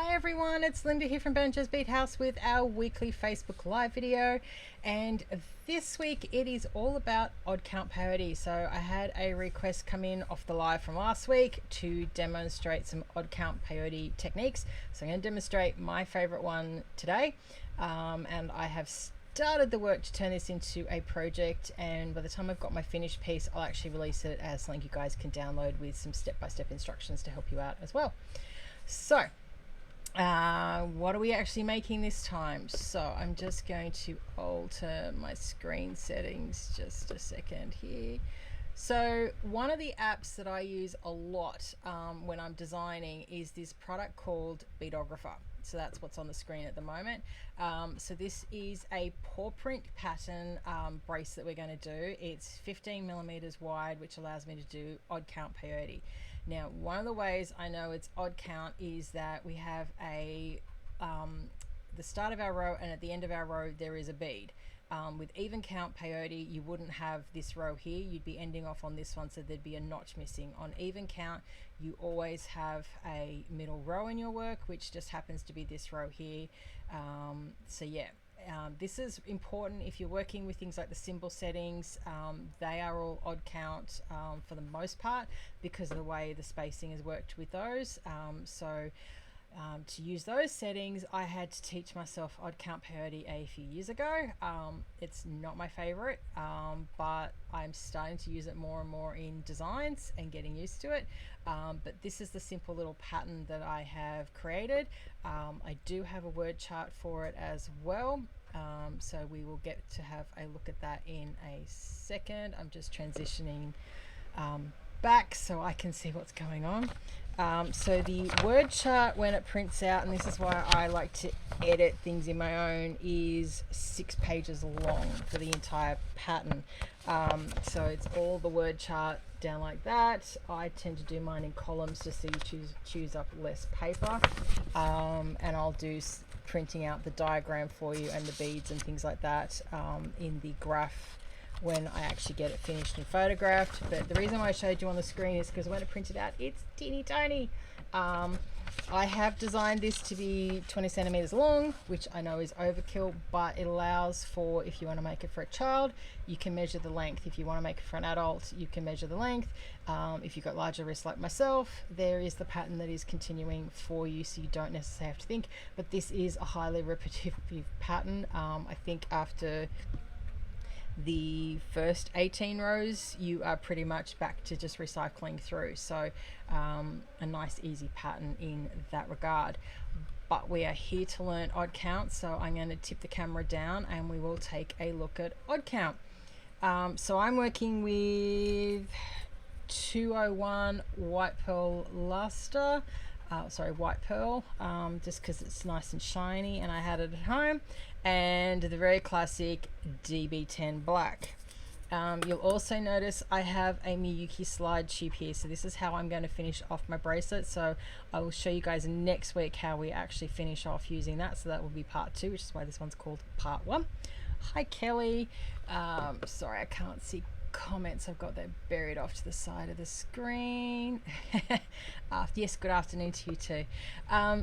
Hi everyone, it's Linda here from Benja's Beat House with our weekly Facebook Live video, and this week it is all about odd count peyote. So I had a request come in off the live from last week to demonstrate some odd count peyote techniques. So I'm going to demonstrate my favorite one today, and I have started the work to turn this into a project, and by the time I've got my finished piece I'll actually release it as something you guys can download with some step-by-step instructions to help you out as well. So what are we actually making this time? So I'm just going to alter my screen settings just a second here. So one of the apps that I use a lot when I'm designing is this product called Beatographer. So that's what's on the screen at the moment. So this is a paw print pattern bracelet we're going to do. It's 15 millimeters wide, which allows me to do odd count peyote. Now, one of the ways I know it's odd count is that we have the start of our row, and at the end of our row there is a bead. With even count peyote, you wouldn't have this row here, you'd be ending off on this one, so there'd be a notch missing. On even count, you always have a middle row in your work, which just happens to be this row here. So yeah, this is important if you're working with things like the symbol settings. They are all odd count for the most part because of the way the spacing is worked with those. To use those settings, I had to teach myself odd count peyote a few years ago. It's not my favorite, but I'm starting to use it more and more in designs and getting used to it. But this is the simple little pattern that I have created. I do have a word chart for it as well. So we will get to have a look at that in a second. I'm just transitioning back so I can see what's going on. So the word chart, when it prints out, and this is why I like to edit things in my own, is 6 pages long for the entire pattern. So it's all the word chart down like that. I tend to do mine in columns just so you choose up less paper, and I'll do printing out the diagram for you and the beads and things like that in the graph when I actually get it finished and photographed. But the reason why I showed you on the screen is because when it printed out, it's teeny tiny. I have designed this to be 20 centimeters long, which I know is overkill, but it allows for, if you want to make it for a child, you can measure the length. If you want to make it for an adult, you can measure the length. If you've got larger wrists like myself, there is the pattern that is continuing for you, so you don't necessarily have to think. But this is a highly repetitive pattern. I think after the first 18 rows you are pretty much back to just recycling through. So a nice easy pattern in that regard. But we are here to learn odd count, so I'm going to tip the camera down and we will take a look at odd count. So I'm working with 201 white pearl luster, white pearl, just because it's nice and shiny and I had it at home, and the very classic DB10 black. You'll also notice I have a Miyuki slide tube here, so this is how I'm going to finish off my bracelet. So I will show you guys next week how we actually finish off using that, so that will be part 2, which is why this one's called part 1. Hi Kelly. Sorry I can't see comments, I've got that buried off to the side of the screen. Yes, good afternoon to you too.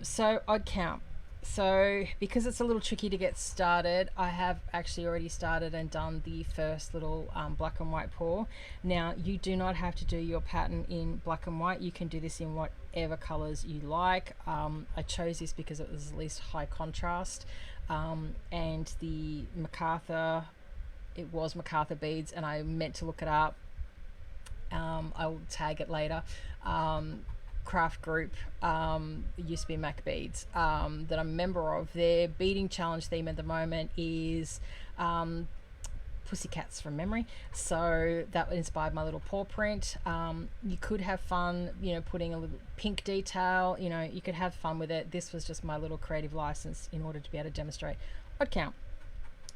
So odd count. So because it's a little tricky to get started, I have actually already started and done the first little black and white paw. Now you do not have to do your pattern in black and white, you can do this in whatever colors you like. I chose this because it was at least high contrast, and the MacArthur, it was MacArthur beads, and I meant to look it up. I will tag it later. Craft group, it used to be Mac Beads, that I'm a member of. Their beading challenge theme at the moment is pussycats from memory, so that inspired my little paw print. You could have fun, putting a little pink detail, you could have fun with it. This was just my little creative license in order to be able to demonstrate odd count.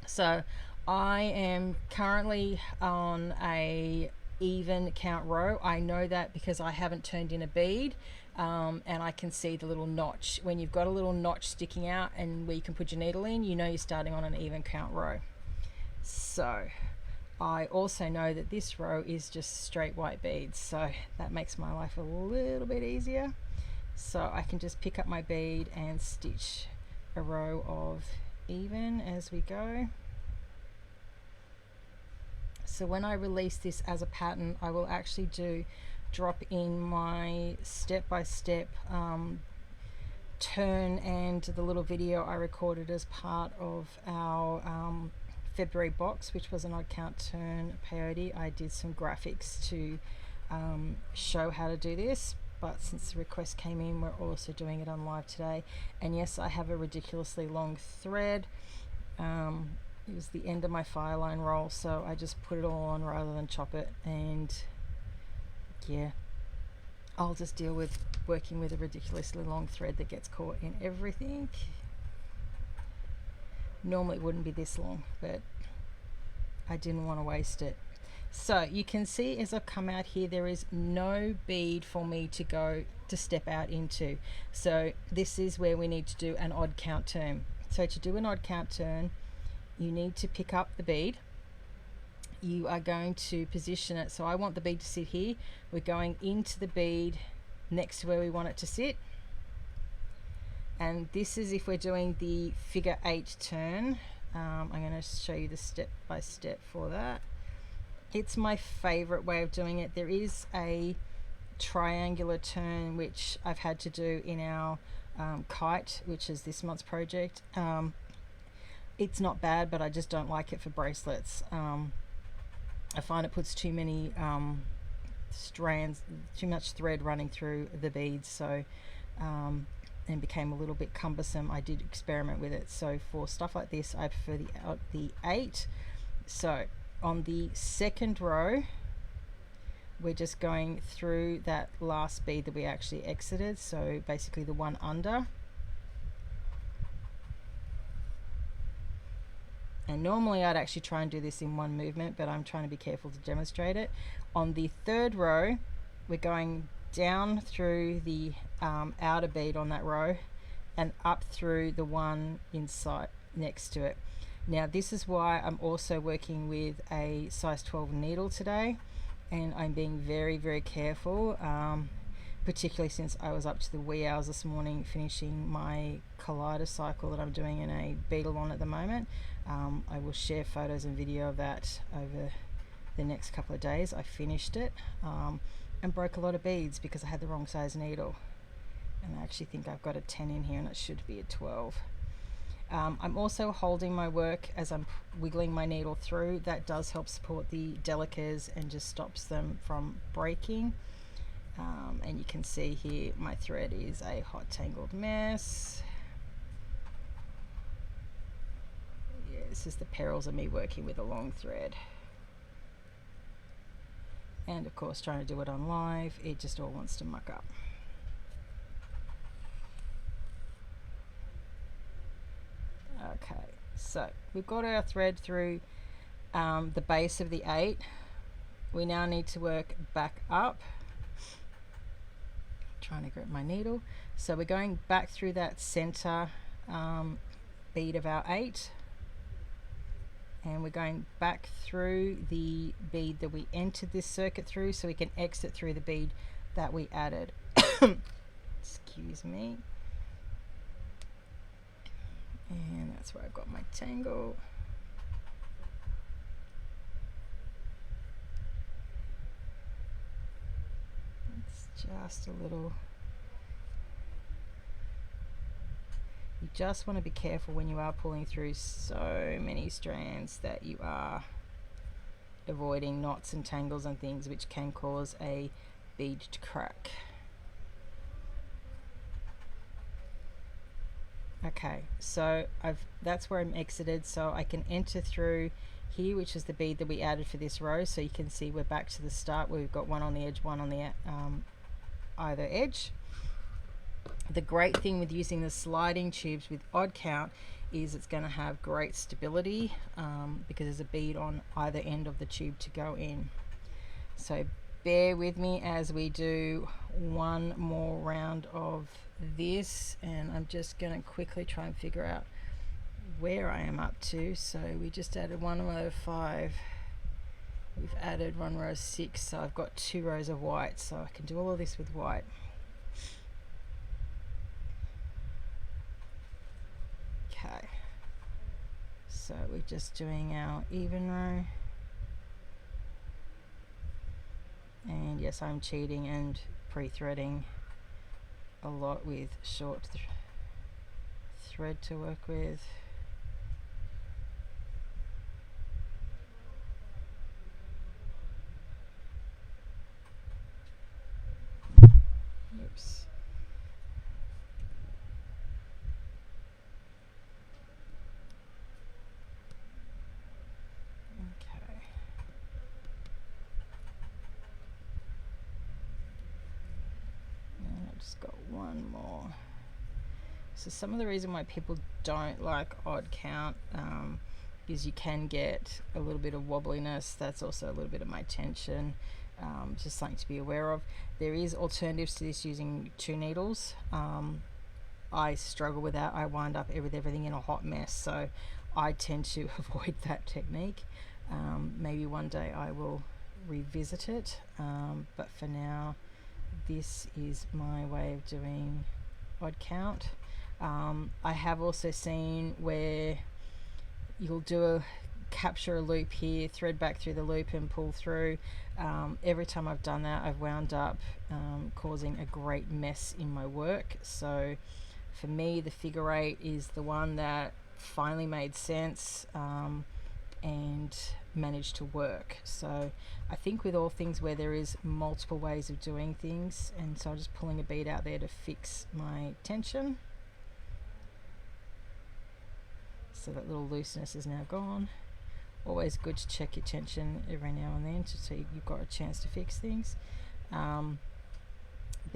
So I am currently on a even count row. I know that because I haven't turned in a bead, and I can see the little notch. When you've got a little notch sticking out and where you can put your needle in, you know you're starting on an even count row. So I also know that this row is just straight white beads, so that makes my life a little bit easier. So I can just pick up my bead and stitch a row of even as we go. So when I release this as a pattern, I will actually drop in my step-by-step turn and the little video I recorded as part of our February box, which was an odd count turn peyote. I did some graphics to show how to do this, but since the request came in, we're also doing it on live today. And yes, I have a ridiculously long thread. It was the end of my fire line roll, so I just put it all on rather than chop it, and yeah, I'll just deal with working with a ridiculously long thread that gets caught in everything. Normally it wouldn't be this long, but I didn't want to waste it. So you can see as I've come out here, there is no bead for me to step out into. So this is where we need to do an odd count turn. So to do an odd count turn, you need to pick up the bead. You are going to position it. So I want the bead to sit here. We're going into the bead next to where we want it to sit. And this is if we're doing the figure 8 turn. I'm going to show you the step by step for that. It's my favorite way of doing it. There is a triangular turn which I've had to do in our kite, which is this month's project. It's not bad, but I just don't like it for bracelets. I find it puts too many strands, too much thread running through the beads, so and became a little bit cumbersome. I did experiment with it. So for stuff like this, I prefer the 8. So on the second row, we're just going through that last bead that we actually exited, so basically the one under. And normally I'd actually try and do this in one movement, but I'm trying to be careful to demonstrate it. On the third row, we're going down through the outer bead on that row and up through the one inside next to it. Now this is why I'm also working with a size 12 needle today, and I'm being very, very careful, particularly since I was up to the wee hours this morning finishing my collider cycle that I'm doing in a bead-along at the moment. I will share photos and video of that over the next couple of days. I finished it and broke a lot of beads because I had the wrong size needle, and I actually think I've got a 10 in here and it should be a 12. I'm also holding my work as I'm wiggling my needle through. That does help support the delicates and just stops them from breaking. And you can see here my thread is a hot tangled mess. Yeah, this is the perils of me working with a long thread. And of course, trying to do it on live, it just all wants to muck up. Okay, so we've got our thread through the base of the 8. We now need to work back up. Trying to grip my needle. So we're going back through that center bead of our 8, and we're going back through the bead that we entered this circuit through, so we can exit through the bead that we added. Excuse me. And that's where I've got my tangle. It's just a little. You just want to be careful when you are pulling through so many strands that you are avoiding knots and tangles and things which can cause a bead to crack. Okay, so that's where I'm exited, so I can enter through here, which is the bead that we added for this row. So you can see we're back to the start where we've got one on the edge, one on the either edge. The great thing with using the sliding tubes with odd count is it's going to have great stability because there's a bead on either end of the tube to go in. So bear with me as we do one more round of this, and I'm just going to quickly try and figure out where I am up to. So we just added 1 row 5, we've added 1 row 6, so I've got 2 rows of white, so I can do all of this with white. Okay, so we're just doing our even row, and yes, I'm cheating and pre-threading a lot with short thread to work with. Oops. Okay. And I've just got one more. So some of the reason why people don't like odd count is you can get a little bit of wobbliness. That's also a little bit of my tension. Just something to be aware of. There is alternatives to this using 2 needles. I struggle with that. I wind up with everything in a hot mess, so I tend to avoid that technique. Maybe one day I will revisit it, but for now this is my way of doing odd count. I have also seen where you'll capture a loop here, thread back through the loop and pull through. Every time I've done that, I've wound up causing a great mess in my work. So for me, the figure 8 is the one that finally made sense and managed to work. So I think with all things where there is multiple ways of doing things, and so I'm just pulling a bead out there to fix my tension. So that little looseness is now gone. Always good to check your tension every now and then to see you've got a chance to fix things. But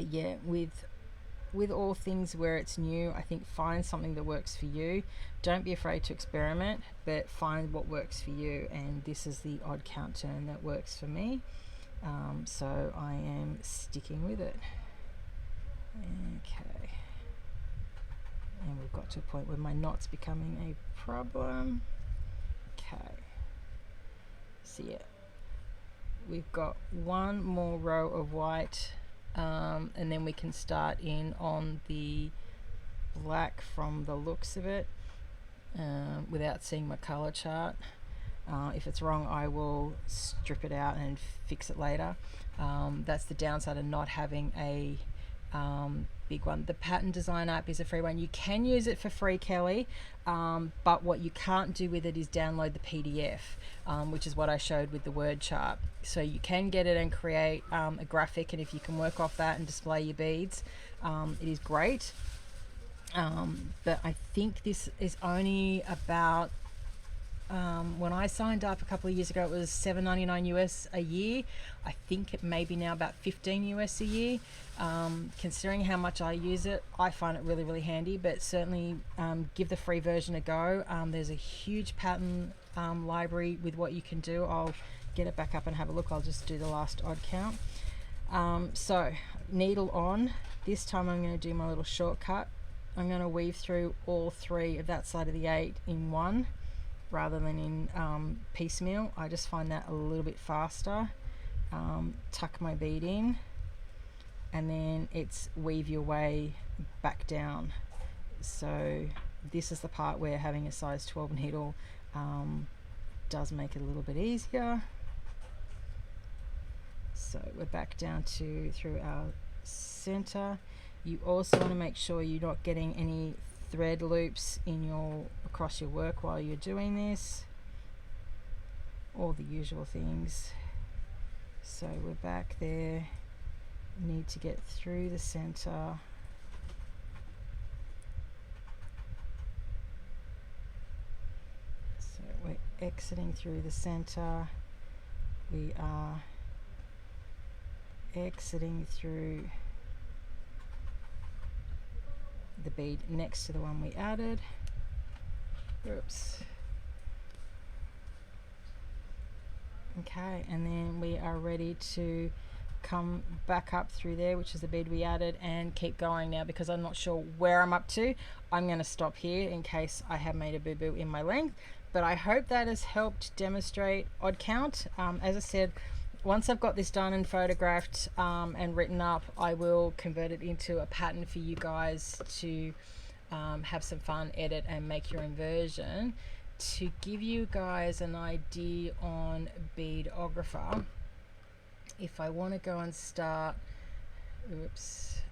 yeah, with all things where it's new, I think find something that works for you. Don't be afraid to experiment, but find what works for you, and this is the odd count turn that works for me. So I am sticking with it. Okay. And we've got to a point where my knot's becoming a problem. Okay. So yeah, we've got one more row of white, and then we can start in on the black from the looks of it, without seeing my color chart. If it's wrong, I will strip it out and fix it later. That's the downside of not having a big one. The pattern design app is a free one. You can use it for free, Kelly, but what you can't do with it is download the PDF, which is what I showed with the word chart. So you can get it and create a graphic, and if you can work off that and display your beads, it is great. But I think this is only about, when I signed up a couple of years ago, it was $7.99 US a year. I think it may be now about $15 US a year. Considering how much I use it, I find it really, really handy, but certainly give the free version a go. There's a huge pattern library with what you can do. I'll get it back up and have a look. I'll just do the last odd count. So needle on. This time I'm going to do my little shortcut. I'm going to weave through all 3 of that side of the 8 in one, rather than in piecemeal. I just find that a little bit faster. Tuck my bead in, and then it's weave your way back down. So this is the part where having a size 12 needle does make it a little bit easier. So we're back down through our center. You also want to make sure you're not getting any thread loops across your work while you're doing this. All the usual things. So we're back there. Need to get through the center. So we're exiting through the center. We are exiting through the bead next to the one we added. Oops. Okay, and then we are ready to come back up through there, which is the bead we added, and keep going now. Because I'm not sure where I'm up to, I'm going to stop here in case I have made a boo-boo in my length. But I hope that has helped demonstrate odd count. As I said, once I've got this done and photographed and written up, I will convert it into a pattern for you guys to have some fun, edit and make your own version. To give you guys an idea on beadographer, if I want to go and start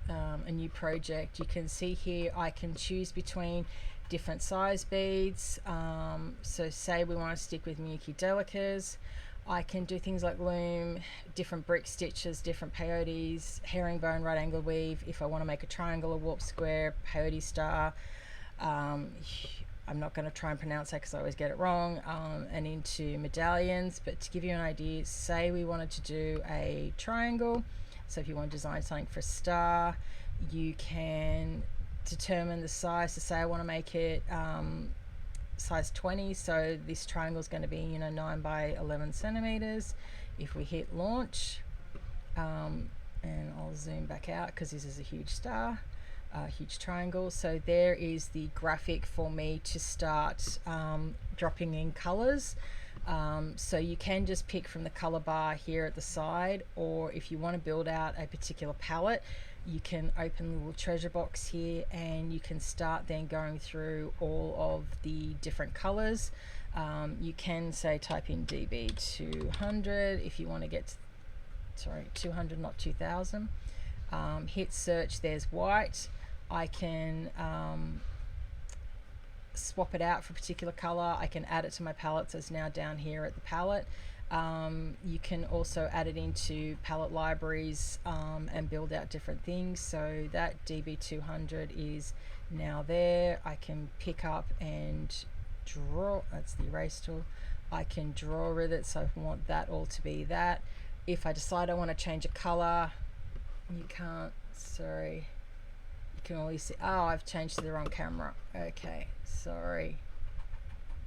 a new project, you can see here I can choose between different size beads. So say we want to stick with Miyuki Delicas, I can do things like loom, different brick stitches, different peyotes, herringbone, right angle weave. If I want to make a triangle, a warp square, peyote star, I'm not going to try and pronounce that because I always get it wrong, and into medallions. But to give you an idea, say we wanted to do a triangle, so if you want to design something for a star, you can determine the size. So say I want to make it size 20, so this triangle is going to be 9 by 11 centimeters. If we hit launch, and I'll zoom back out because this is a huge star, huge triangle. So there is the graphic for me to start dropping in colors. So you can just pick from the color bar here at the side, or if you want to build out a particular palette, you can open the little treasure box here and you can start then going through all of the different colors. You can say type in DB200 if you want to get to, 200, not 2000. Hit search, there's white. I can swap it out for a particular color. I can add it to my palette, so it's now down here at the palette. You can also add it into palette libraries and build out different things. So that DB200 is now there. I can pick up and draw, that's the erase tool. I can draw with it, so I want that all to be that. If I decide I want to change a color, you can't, sorry, you can only see, oh, I've changed to the wrong camera. Okay, sorry,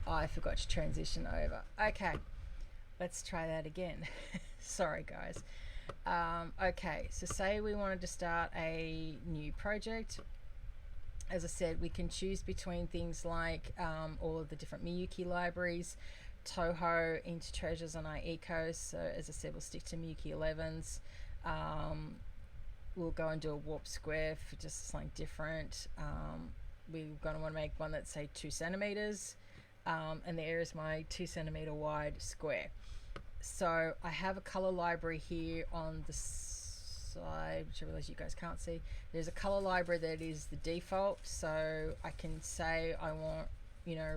I forgot to transition over. Okay, let's try that again. Sorry guys. Okay, so say we wanted to start a new project. As I said, we can choose between things like all of the different Miyuki libraries, Toho, Into Treasures, and iEco. So as I said, we'll stick to Miyuki 11s. We'll go and do a warp square for just something different. We're going to want to make one that's say 2 centimeters, and there is my 2 centimeter wide square. So I have a color library here on the side, which I realize you guys can't see. There's a color library that is the default, so I can say I want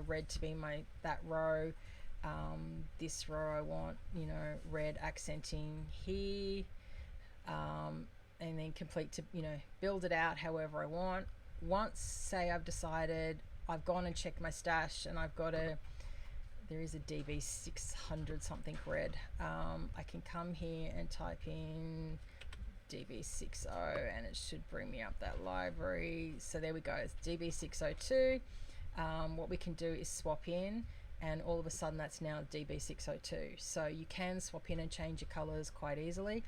red to be that row. This row I want red accenting here, and then complete to build it out however I want. Once say I've decided, I've gone and checked my stash and I've got there is a DB 600 something red. I can come here and type in DB60 and it should bring me up that library. So there we go, it's DB602. What we can do is swap in, and all of a sudden that's now DB602. So you can swap in and change your colors quite easily.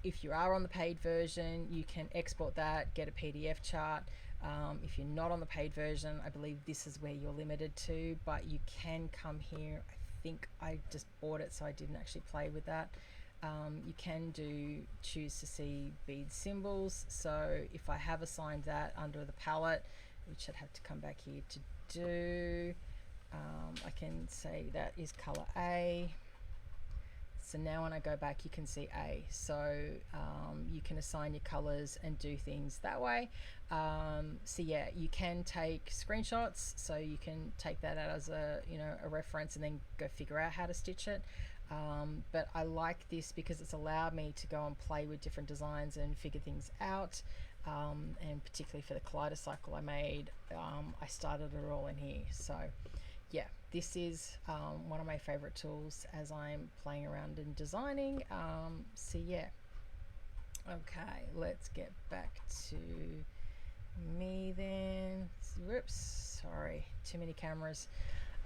If you are on the paid version, you can export that, get a PDF chart. If you're not on the paid version, I believe this is where you're limited to, but you can come here. I think I just bought it, so I didn't actually play with that. You can choose to see bead symbols. So if I have assigned that under the palette, which I'd have to come back here to do, I can say that is color A. So now when I go back, you can see A. So you can assign your colors and do things that way. So yeah, you can take screenshots. So you can take that out as a reference and then go figure out how to stitch it. But I like this because it's allowed me to go and play with different designs and figure things out. And particularly for the Kaleidocycle I made, I started it all in here. So yeah, this is one of my favorite tools as I'm playing around and designing. So yeah, okay, let's get back to me then. Whoops, sorry, too many cameras.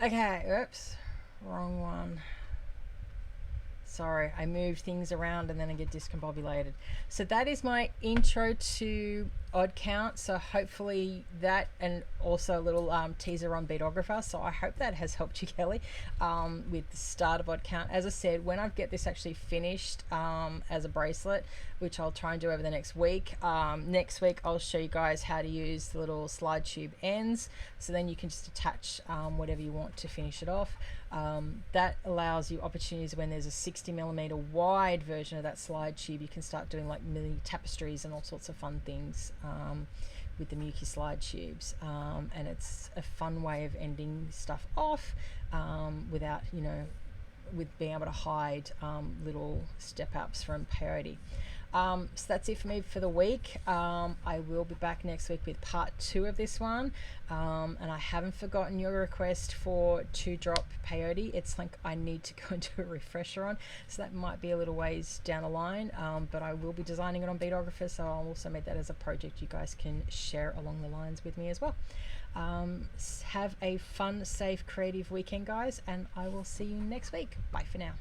Okay, oops, wrong one. Sorry, I moved things around and then I get discombobulated. So that is my intro to odd count, so hopefully that, and also a little teaser on beadographer, so I hope that has helped you, Kelly, with the start of odd count. As I said, when I get this actually finished as a bracelet, which I'll try and do over the next week, I'll show you guys how to use the little slide tube ends, so then you can just attach whatever you want to finish it off. That allows you opportunities when there's a 60mm wide version of that slide tube. You can start doing like mini tapestries and all sorts of fun things with the Muki slide tubes, and it's a fun way of ending stuff off without, you know, with being able to hide little step ups from Peyote. So that's it for me for the week. I will be back next week with part 2 of this one, and I haven't forgotten your request for 2-drop Peyote. It's like I need to go and do a refresher on, so that might be a little ways down the line, but I will be designing it on beadographer, so I'll also make that as a project you guys can share along the lines with me as well. Have a fun, safe, creative weekend, guys, and I will see you next week. Bye for now.